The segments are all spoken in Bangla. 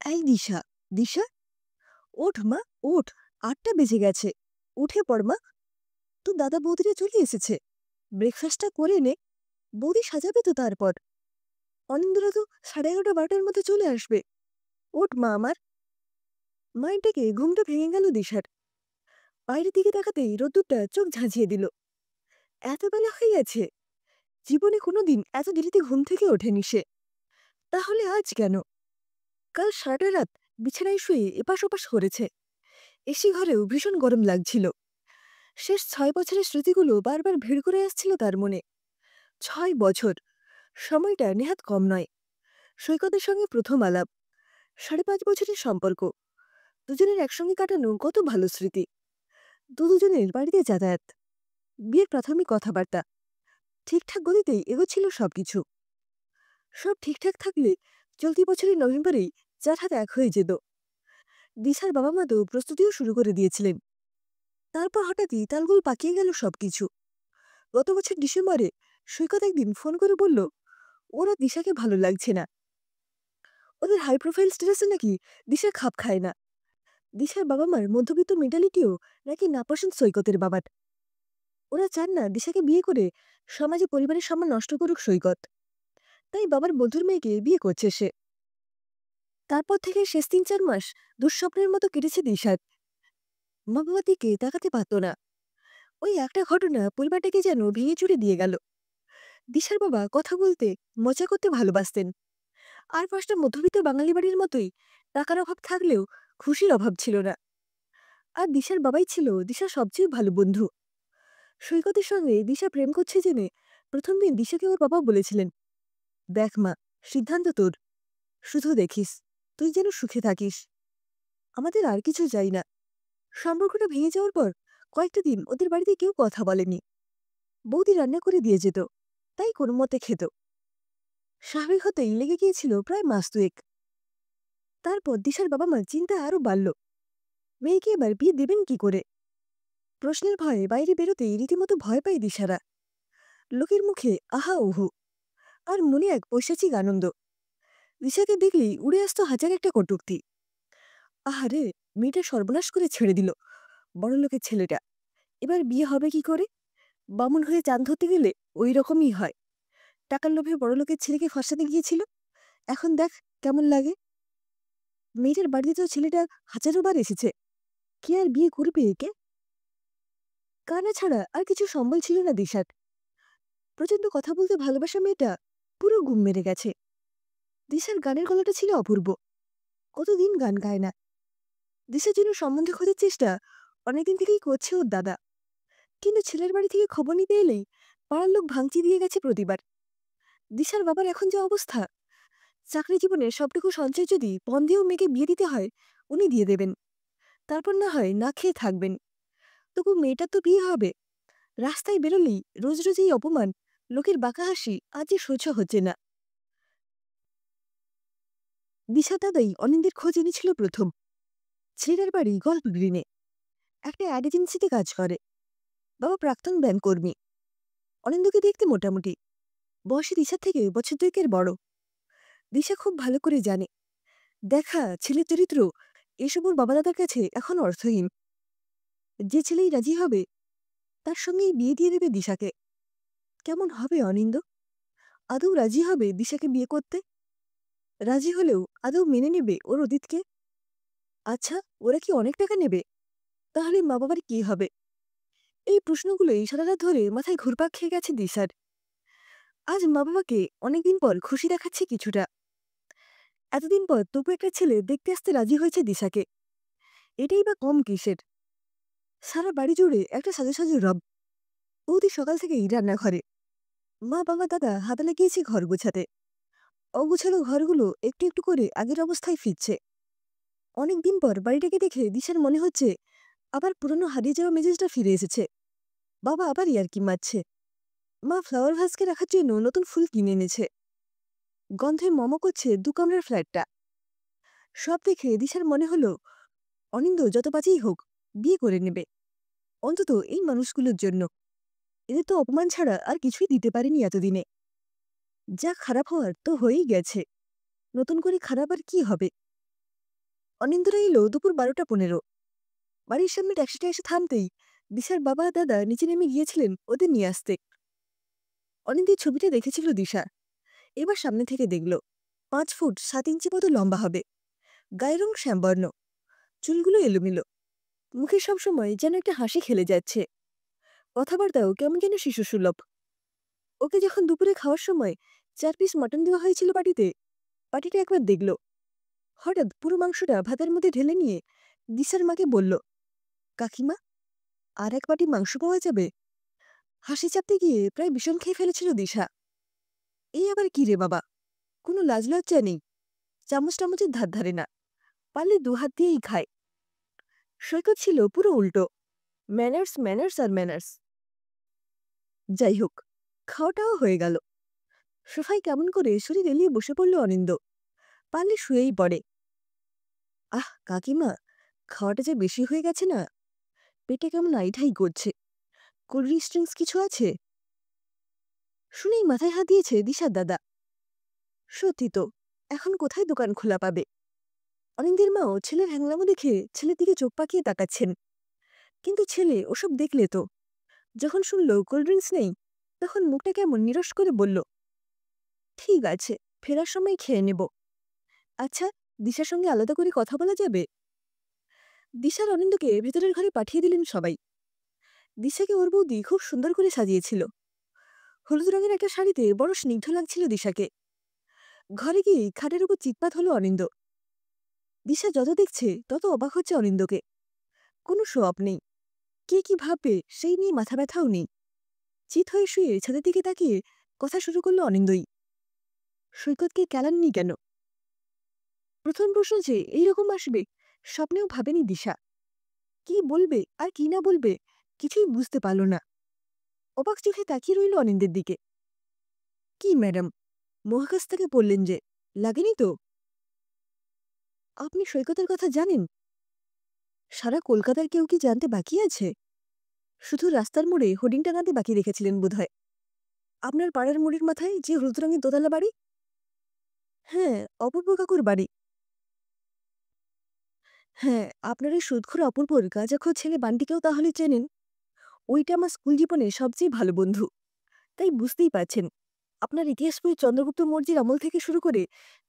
এই দিশা, দিশা, ওঠ মা, ওঠ। ৮টা বেজে গেছে। উঠে পড় মা। তোর দাদা বৌদিরা চলে এসেছে। ব্রেকফাস্টটা করে নে। বৌদি সাজাবে তো তারপর। অনিন্দ্যরা তো 11:30-12টার মধ্যে চলে আসবে। ওঠ মা আমার। মায়ের ডেকে ঘুমটা ভেঙে গেল দিশার। বাইরের দিকে তাকাতেই রোদ্দুরটা চোখ ঝাঁঝিয়ে দিল। এত বেলা হয়ে গেছে। জীবনে কোনোদিন এত দেরিতে ঘুম থেকে ওঠেনি সে। তাহলে আজ কেন? কাল সারাটা রাত বিছানায় শুয়ে এপাশ ওপাশ করেছে। এসি ঘরেও ভীষণ গরম লাগছিল। শেষ ৬ বছরের স্মৃতিগুলো বারবার ভিড় করে আসছিল তার মনে। ৬ বছর, সময়টা নেহাত কম নয়। সৈকতের সঙ্গে প্রথম আলাপ, ৫.৫ বছরের সম্পর্ক, দুজনের একসঙ্গে কাটানো কত ভালো স্মৃতি। দুজনের বাড়িতে যাতায়াত, বিয়ের প্রাথমিক কথাবার্তা, ঠিকঠাক গতিতেই এগোচ্ছিল সবকিছু। সব ঠিকঠাক থাকলে চলতি বছরের নভেম্বরেই যার হাত এক হয়ে যেত। দিশার বাবা মা তো প্রস্তুতিও শুরু করে দিয়েছিলেন। তারপর হঠাৎই তালগোল পাকিয়ে গেল সবকিছু। গত বছর ডিসেম্বরে সৈকত একদিন ফোন করে বলল ওরা দিশাকে ভালো লাগছে না। ওদের হাই প্রোফাইল স্ট্যাটাসে নাকি দিশা খাপ খায় না। দিশার বাবা মার মধ্যবিত্ত মেন্টালিটিও নাকি নাপসন্দ সৈকতের বাবার। ওরা চান না দিশাকে বিয়ে করে সমাজে পরিবারের সম্মান নষ্ট করুক সৈকত। তাই বাবার বন্ধুর মেয়েকে বিয়ে করছে সে। তারপর থেকে শেষ ৩-৪ মাস দুঃস্বপ্নের মতো কেটেছে দিশার। মা বাবার দিকে তাকাতে পারত না। ওই একটা ঘটনা পরিবারটাকে যেন ভেঙে চুরে দিয়ে গেল। দিশার বাবা কথা বলতে, মজা করতে ভালোবাসতেন। আর ৫টা মধ্যবিত্ত বাঙালি বাড়ির মতোই টাকার অভাব থাকলেও খুশির অভাব ছিল না। আর দিশার বাবাই ছিল দিশার সবচেয়ে ভালো বন্ধু। সৈকতের সঙ্গে দিশা প্রেম করছে জেনে প্রথম দিন দিশাকে ওর বাবা বলেছিলেন, দেখ মা, সিদ্ধান্ত তোর, শুধু দেখিস, তুই যেন সুখে থাকিস। আমাদের আর কিছু চাই না। সম্পর্কটা ভেঙে যাওয়ার পর কয়েকটা দিন ওদের বাড়িতে কেউ কথা বলেনি। বৌদি রান্না করে দিয়ে যেত, তাই কোনো মতে খেত। স্বাভাবিক হতেই লেগে গিয়েছিল প্রায় মাস ২ এক। তারপর দিশার বাবা মার চিন্তা আরও বাড়ল। মেয়েকে এবার বিয়ে দেবেন কি করে? প্রশ্নের ভয়ে বাইরে বেরোতেই রীতিমতো ভয় পায় দিশারা। লোকের মুখে আহা ওহু, আর মনে এক পৈশাচিক আনন্দ। দিশাকে দেখলেই উড়ে আসতো হাজার একটা কটূক্তি। আহারে, মেয়েটা সর্বনাশ করে ছেড়ে দিল। বড়লোকের ছেলেটা এবার বিয়ে হবে কি করে? বামুন হয়ে চাঁদ ধরতে গেলে ওই রকমই হয়। টাকার লোভে বড়লোকের ছেলেকে ফসাতে গিয়েছিল, এখন দেখ কেমন লাগে। মেয়েটার বাড়িতে তো ছেলেটা হাজারো বার এসেছে, কে আর বিয়ে করবে একে? কানা ছাড়া আর কিছু সম্বল ছিল না দিশার। প্রচন্ড কথা বলতে ভালোবাসা মেয়েটা পুরো গুম মেরে গেছে। দিশার গানের গলাটা ছিল অপূর্ব। কতদিন গান গায় না। দিশার জন্য সম্বন্ধে খোঁজার চেষ্টা অনেকদিন থেকেই করছে ওর দাদা। কিন্তু ছেলের বাড়ি থেকে খবর নিতে এলেই পাড়ার লোক ভাঙচি দিয়ে গেছে প্রতিবার। দিশার বাবার এখন যে অবস্থা, চাকরি জীবনে সবটুকু সঞ্চয় যদি পণ দিয়েও মেয়েকে বিয়ে দিতে হয়, উনি দিয়ে দেবেন। তারপর না হয় না খেয়ে থাকবেন। তবু মেয়েটার তো বিয়ে হবে। রাস্তায় বেরোলেই রোজ রোজ এই অপমান, লোকের বাঁকা হাসি আজ যে সহ্য হচ্ছে না। দিশা দাদাই অনিন্দের খোঁজ এনেছিল প্রথম। ছেলের বাড়ি গল্প গ্রিনে, একটা অ্যাড এজেন্সিতে কাজ করে। বাবা প্রাক্তন ব্যাংক কর্মী। অনিন্দকে দেখতে মোটামুটি, বয়সে দিশার থেকে বছর ২ এর বড়। দিশা খুব ভালো করে জানে দেখা ছেলের চরিত্র এসব ওর বাবা দাদার কাছে এখন অর্থহীন। যে ছেলেই রাজি হবে তার সঙ্গেই বিয়ে দিয়ে দেবে দিশাকে। কেমন হবে অনিন্দ? আদৌ রাজি হবে দিশাকে বিয়ে করতে? রাজি হলেও আদৌ মেনে নেবে ওর অতীতকে? আচ্ছা, ওরা কি অনেক টাকা নেবে? তাহলে মা বাবার কি হবে? এই প্রশ্নগুলোই সারা রাত ধরে মাথায় ঘুরপাক খেয়ে গেছে দিশার। আজ মা বাবাকে অনেকদিন পর খুশি দেখাচ্ছে কিছুটা। এতদিন পর তবু একটা ছেলে দেখতে আসতে রাজি হয়েছে দিশাকে। এটাই বা কম কিসের? সারা বাড়ি জুড়ে একটা সাজু সাজু রব। বৌদি সকাল থেকেই রান্নাঘরে। মা বাবা দাদা হাতে লাগিয়েছে ঘর গোছাতে। অগোছালো ঘরগুলো একটু একটু করে আগের অবস্থায় ফিরছে। অনেকদিন পর বাড়িটাকে দেখে দিশার মনে হচ্ছে আবার পুরনো হারিয়ে যাওয়া মেজাজটা ফিরে এসেছে। বাবা আবার ইয়ার্কি মারছে। মা ফ্লাওয়ার ভাসকে রাখার জন্য নতুন ফুল কিনে এনেছে। গন্ধে করছে ২ কামরার ফ্ল্যাটটা। সব দেখে দিশার মনে হলো অনিন্দ যত বাজেই হোক বিয়ে করে নেবে, অন্তত এই মানুষগুলোর জন্য। এদের তো অপমান ছাড়া আর কিছুই দিতে পারেনি এতদিনে। যা খারাপ হওয়ার তো হয়েই গেছে, নতুন করে খারাপ আর কি হবে? অনিন্দ্যরা এলো দুপুর 12:15। বাড়ির সামনে ট্যাক্সিটা এসে থামতেই দিশার বাবা দাদা নিচে নেমে গিয়েছিলেন ওদের নিয়ে আসতে। অনিন্দের ছবিটা দেখেছিল দিশা, এবার সামনে থেকে দেখল 5 ফুট 7 ইঞ্চি মতো লম্বা হবে, গায়ের রং শ্যামবর্ণ, চুলগুলো এলোমেলো, মুখে সবসময় যেন একটা হাসি খেলে যাচ্ছে, কথাবার্তাও কেমন যেন শিশুসুলভ। ওকে যখন দুপুরে খাওয়ার সময় 4 পিস মটন দেওয়া হয়েছিল পাটিটা একবার দেখল, হঠাৎ পুরো মাংসটা ভাতের মধ্যে ঢেলে নিয়ে দিশার মাকে বলল, কাকিমা, আর এক বাটি মাংস পাওয়া যাবে? হাসি চাপতে গিয়ে প্রায় বিষম খেয়ে ফেলেছিল দিশা। এই আবার কি রে বাবা, কোনো লাজ লজ্জা নেই, চামচ টামচের ধার ধারে না, পারলে 2 হাত দিয়েই খায়। সৈকত ছিল পুরো উল্টো, ম্যানার্স ম্যানার্স আর ম্যানার্স। যাই হোক, খাওয়াটাও হয়ে গেল। সোফায় কেমন করে শরীর এলিয়ে বসে পড়ল অনিন্দ, পারলে শুয়েই পড়ে। আহ কাকিমা, খাওয়াটা যে বেশি হয়ে গেছে না, পেটে কেমন আইঠাই করছে, কোল্ড ড্রিঙ্কস কিছু আছে? শুনেই মাথায় হাত দিয়েছে দিশার দাদা। সত্যি তো, এখন কোথায় দোকান খোলা পাবে? অনিন্দের মাও ছেলের হ্যাংলামো দেখে ছেলের দিকে চোখ পাকিয়ে তাকাচ্ছেন, কিন্তু ছেলে ওসব দেখলে তো, যখন শুনল কোল্ড ড্রিঙ্কস নেই তখন মুখটা কেমন নিরস করে বলল, ঠিক আছে, ফেরার সময় খেয়ে নেব। আচ্ছা, দিশার সঙ্গে আলাদা করে কথা বলা যাবে? দিশার অনিন্দকে ভেতরের ঘরে পাঠিয়ে দিলেন সবাই। দিশাকে ওর বৌদি খুব সুন্দর করে সাজিয়েছিল, হলুদ রঙের একটা শাড়িতে বড় স্নিগ্ধ লাগছিল দিশাকে। ঘরে গিয়ে খাটের উপর চিৎপাত হলো অনিন্দ। দিশা যত দেখছে তত অবাক হচ্ছে অনিন্দকে। কোনো শো অফ নেই, কে কি ভাববে সেই নিয়ে মাথা ব্যথাও নেই। চিত হয়ে শুয়ে ছাদের দিকে তাকিয়ে কথা শুরু করলো অনিন্দই। সৈকতকে কেলাননি কেন? প্রথম প্রশ্ন যে এইরকম আসবে স্বপ্নেও ভাবেনি দিশা। কি বলবে আর কি না বলবে কিছুই বুঝতে পারল না। অবাক চোখে তাকিয়ে রইল অনিন্দের দিকে। কি ম্যাডাম, মহাকাশ থেকে বললেন যে, লাগেনি তো? আপনি সৈকতের কথা জানেন? সারা কলকাতার কেউ কি জানতে বাকি আছে? শুধু রাস্তার মোড়ে হোর্ডিং টাঙাতে বাকি রেখেছিলেন বোধহয়। আপনার পাড়ার মোড়ের মাথায় যে হলুদ রঙের দোতলা বাড়ি? হ্যাঁ, অপূর্ব কাকুর বাড়ি। হ্যাঁ, আপনার ওই সুদখোর অপূর্বর গাঁজাখোর ছেলে বান্টিকেও তাহলে চেনেন? ওইটা আমার স্কুল জীবনে সবচেয়ে ভালো বন্ধু। তাই বুঝতেই পারছেন, আপনার ইতিহাস বই চন্দ্রগুপ্ত মৌর্যের আমল থেকে শুরু করে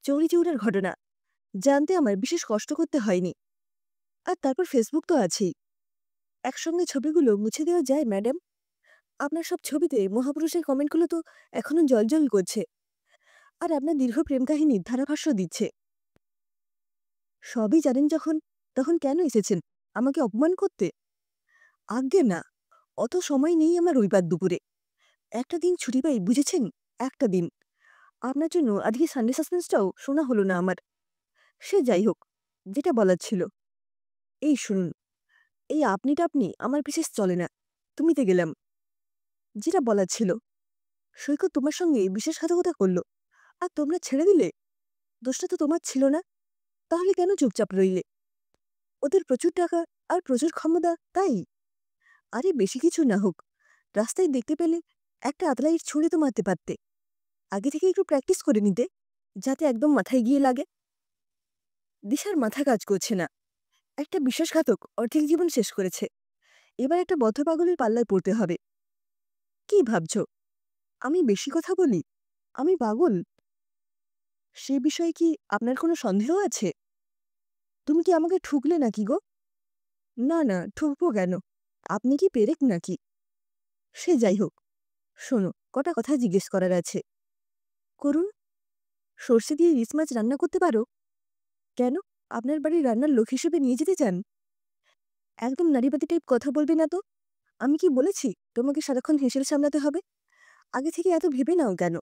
চৌরি চৌরার ঘটনা জানতে আমার বিশেষ কষ্ট করতে হয়নি। আর তারপর ফেসবুক তো আছেই, একসঙ্গে ছবিগুলো মুছে দেওয়া যায় ম্যাডাম? আপনার সব ছবিতে মহাপুরুষের কমেন্টগুলো তো এখনো জ্বলজ্বল করছে, আর আপনার দীর্ঘ প্রেম কাহিনীর ধারাভাষ্য দিচ্ছে। সবই জানেন যখন, তখন কেন এসেছেন আমাকে অপমান করতে? আজ্ঞে না, অত সময় নেই আমার রবিবার দুপুরে। একটা দিন ছুটি পাই বুঝেছেন, একটা দিন। আপনার জন্য আজকে সানডে সাসপেন্সটাও শোনা হলো না আমার। সে যাই হোক, যেটা বলার ছিল, এই শুনুন, এই আপনি টাপনি আমার বিশেষ চলে না, তুমিতে গেলাম। যেটা বলার ছিল, সৈকত তোমার সঙ্গে বিশ্বাসঘাতকতা করলো, আর তোমরা ছেড়ে দিলে। দোষটা তো তোমার ছিল না, তাহলে কেন চুপচাপ রইলে? ওদের প্রচুর টাকা আর প্রচুর ক্ষমতা, তাই? আরে বেশি কিছু না হোক, রাস্তায় দেখতে পেলে একটা আতলা ইট ছুঁড়ে তো মারতে পারতে। আগে থেকে একটু প্র্যাকটিস করে নিতে, যাতে একদম মাথায় গিয়ে লাগে। দিশার মাথা কাজ করছে না। একটা বিশ্বাসঘাতক অর্ধেক জীবন শেষ করেছে, এবার একটা বদ্ধ পাগলের পাল্লায় পড়তে হবে। কি ভাবছ, আমি বেশি কথা বলি? আমি পাগল? সে বিষয়ে কি আপনার কোনো সন্দেহ আছে? তুমি কি আমাকে ঠুকলে নাকি গো? না না, ঠুকবো কেন? আপনি কি পেরেক নাকি? সে যাই হোক, শোনো, কটা কথা জিজ্ঞেস করার আছে। করুন। সর্ষে দিয়ে ইলিশ মাছ রান্না করতে পারো? কেন, আপনার বাড়ির রান্নার লোক হিসেবে নিয়ে যেতে চান? একদম নারীবাদী টাইপ কথা বলবে না তো। আমি কি বলেছি তোমাকে সারাক্ষণ হেসেল সামলাতে হবে? আগে থেকে এত ভেবে নাও কেন?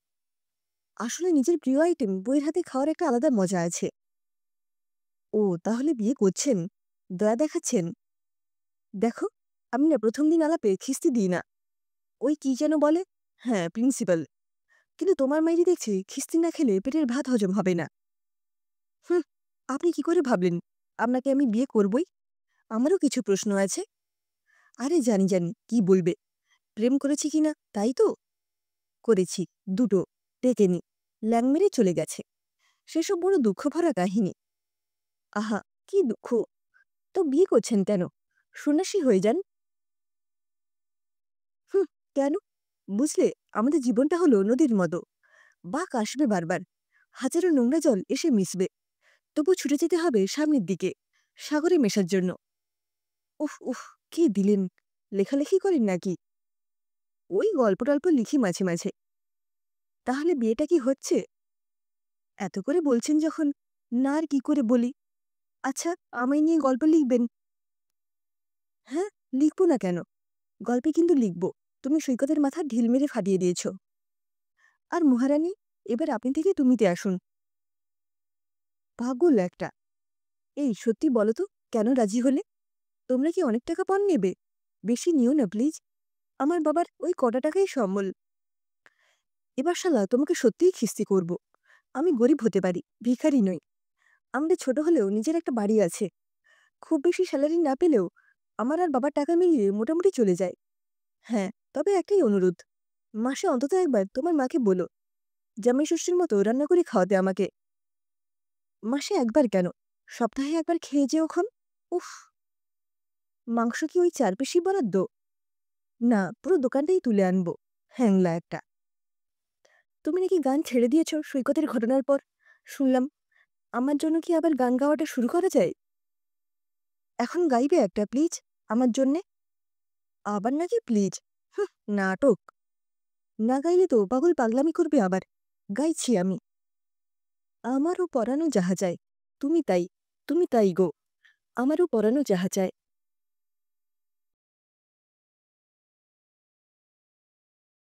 আসলে নিজের প্রিয় আইটেম বইয়ের হাতে খাওয়ার একটা আলাদা মজা আছে। ও তাহলে বিয়ে করছেন? দয়া দেখাচ্ছেন? দেখো, আমি না প্রথম দিন আলাপে খিস্তি দিই না। ওই কি যেন বলে, হ্যাঁ প্রিন্সিপাল। কিন্তু তোমার মাইরি দেখছি খিস্তি না খেলে পেটের ভাত হজম হবে না। হুম, আপনি কি করে ভাবলেন আপনাকে আমি বিয়ে করবই? আমারও কিছু প্রশ্ন আছে। আরে জানি জানি কি বলবে, প্রেম করেছি কিনা তাই তো? করেছি, দুটো, টেকেনি, ল্যাং মেরে চলে গেছে। সেসব বড় দুঃখ ভরা কাহিনী। আহা, কি দুঃখ! তো বিয়ে করছেন কেন? সন্ন্যাসী হয়ে যান। হুঁ, কেন? বুঝলে, আমাদের জীবনটা হলো নদীর মতো। বাঁক আসবে বারবার, হাজারো নোংরা জল এসে মিশবে, তবু ছুটে যেতে হবে সামনের দিকে, সাগরে মেশার জন্য। উফ উফ, কি দিলেন! লেখালেখি করেন নাকি? ওই গল্প টল্প লিখি মাঝে মাঝে। তাহলে বিয়েটা কি হচ্ছে? এত করে বলছেন যখন, না আর কি করে বলি। আচ্ছা, আমায় নিয়ে গল্প লিখবেন? হ্যাঁ, লিখব না কেন? গল্পে কিন্তু লিখব। তুমি সৈকতের মাথা ঢিল মেরে ফাটিয়ে দিয়েছ। আর মহারানী, এবার আপনি থেকে তুমিতে আসুন। পাগল একটা। এই সত্যি বলো তো, কেন রাজি হলে? তোমরা কি অনেক টাকা পণ নেবে? বেশি নিও না প্লিজ। আমার বাবার ওই কটা টাকাই সম্বল। এবার শালা তোমাকে সত্যিই খিস্তি করব। আমি গরিব হতে পারি, ভিখারি নই। আমাদের ছোট হলেও নিজের একটা বাড়ি আছে। খুব বেশি স্যালারি না পেলেও আমার আর বাবার টাকা মিলিয়ে মোটামুটি চলে যায়। হ্যাঁ, তবে একটাই অনুরোধ। মাসে অন্তত একবার তোমার মাকে বলো, জামাই ষষ্ঠীর মতো রান্না করে খাওয়াতে আমাকে। মাসে একবার কেন, সপ্তাহে একবার খেয়ে যেও খন। উফ! মাংস কি ওই ৪ পিসই বরাদ্দ? না, পুরো দোকানটাই তুলে আনবো। হ্যাংলা একটা। তুমি নাকি গান ছেড়ে দিয়েছ সৈকতের ঘটনার পর, শুনলাম। আমার জন্য কি আবার গান গাওয়াটা শুরু করা যায়? এখন গাইবে একটা প্লিজ, আমার জন্যে? আবার নাকি প্লিজ? হুঁ, নাটক। না গাইলে তো পাগল পাগলামি করবে আবার। গাইছি আমি। আমারও পরানো যাহা চায়, তুমি তাই, তুমি তাই গো। আমারও পরানো যাহা চায়,